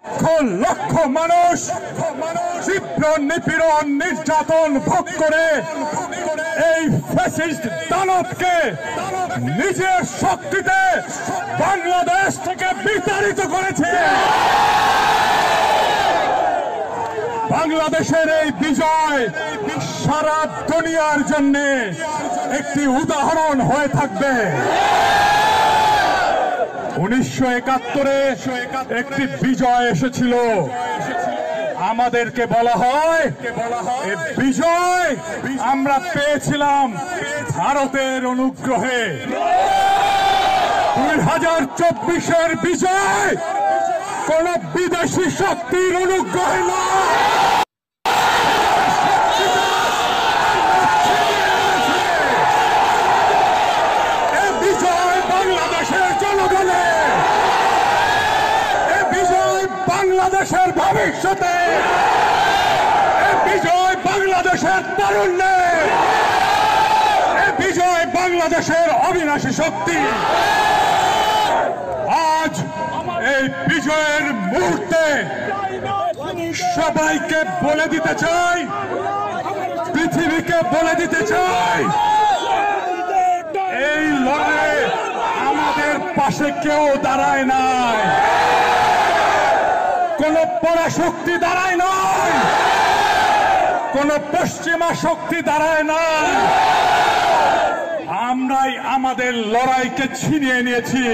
লক্ষ মানুষ তীব্র নিপীড়ন নির্যাতন ভোগ করে এই ফ্যাসিস্ট দানবকে নিজের শক্তিতে বাংলাদেশ থেকে বিতাড়িত করেছে। বাংলাদেশের এই বিজয় সারা দুনিয়ার জন্য একটি উদাহরণ হয়ে থাকবে। 1971-এ একটি বিজয় এসেছিল, আমাদেরকে বলা হয় এই বিজয় আমরা পেয়েছিলাম ভারতের অনুগ্রহে। 2024-এর বিজয় কোন বিদেশি শক্তির অনুগ্রহে নয়। এই বিজয় বাংলাদেশের জনগণের, এই বিজয় বাংলাদেশের ভবিষ্যতে, এই বিজয় বাংলাদেশের তারুণ্যের, এই বিজয় বাংলাদেশের অবিনাশী শক্তি। আজ এই বিজয়ের মুহূর্তে সবাইকে বলে দিতে চাই, পৃথিবীকে বলে দিতে চাই, এই লড়াইয়ে আমাদের পাশে কেউ দাঁড়ায় নাই, কোন পরাশক্তি দাঁড়ায় নাই, কোন পশ্চিমা শক্তি দাঁড়ায় নাই। আমরাই আমাদের লড়াইকে ছিনিয়ে নিয়েছি।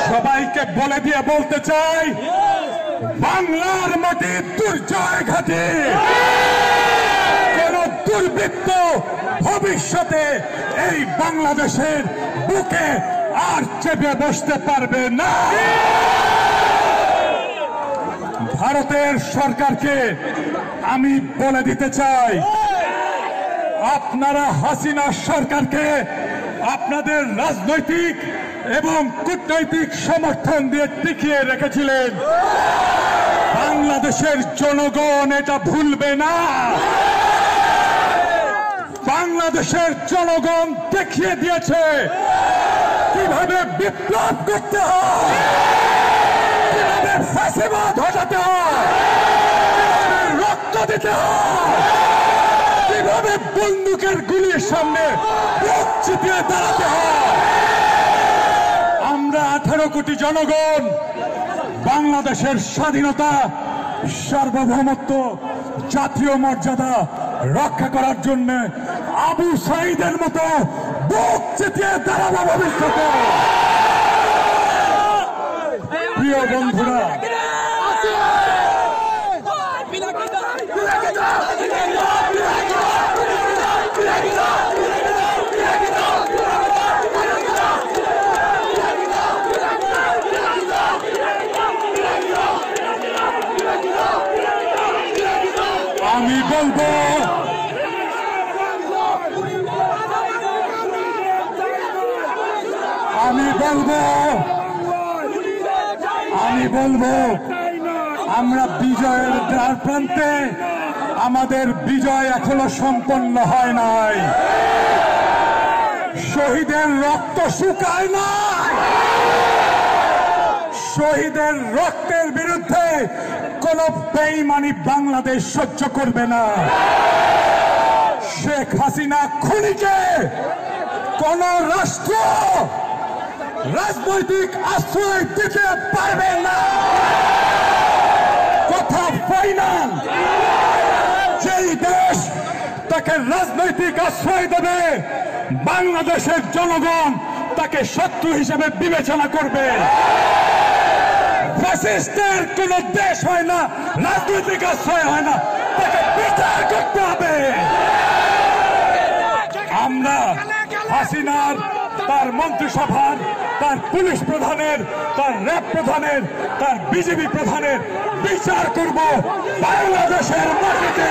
সবাইকে বলে দিয়ে বলতে চাই, বাংলার মাটি দুর্জয় ঘাটে, কোন দুর্বৃত্ত ভবিষ্যতে এই বাংলাদেশের বুকে আর চেপে বসতে পারবে না। ভারতের সরকারকে আমি বলে দিতে চাই, আপনারা হাসিনা সরকারকে আপনাদের রাজনৈতিক এবং কূটনৈতিক সমর্থন দিয়ে টিকিয়ে রেখেছিলেন। বাংলাদেশের জনগণ এটা ভুলবে না। বাংলাদেশের জনগণ দেখিয়ে দিয়েছে কিভাবে বিপ্লব করতে হয়, কিভাবে ফ্যাসিবাদ হটাতে হয়, কিভাবে রক্ত দিতে হয়, কিভাবে বন্দুকের গুলির সামনে বুক চিতিয়ে দাঁড়াতে হয়। আমরা 18 কোটি জনগণ বাংলাদেশের স্বাধীনতা, সার্বভৌমত্ব, জাতীয় মর্যাদা রক্ষা করার জন্য আবু সাঈদের মতো বুক চিতিয়ে দাঁড়াবো ভবিষ্যতে। প্রিয় বন্ধুরা, আমি বলবো, আমরা বিজয়ের দ্বার প্রান্তে, আমাদের বিজয় এখনো সম্পন্ন হয় নাই। শহীদের রক্ত শুকায় নাই। শহীদের রক্তের বিরুদ্ধে কোন বেঈমানি বাংলাদেশ সহ্য করবে না। শেখ হাসিনা খুনিকে কোন রাষ্ট্র রাজনৈতিক আশ্রয় দিতে পারবে না। কথা ফাইনাল। যেই দেশ তাকে রাজনৈতিক আশ্রয় দেবে, বাংলাদেশের জনগণ তাকে শত্রু হিসেবে বিবেচনা করবে। ফ্যাসিস্টের কোন দেশ হয় না রাজনৈতিক আশ্রয় হয় না, তাকে বিচার করতে হবে। আমরা হাসিনার, তার মন্ত্রিসভার, তার পুলিশ প্রধানের, তার র্যাব প্রধানের, তার বিজেপি প্রধানের বিচার করব বাংলাদেশের মাটিতে।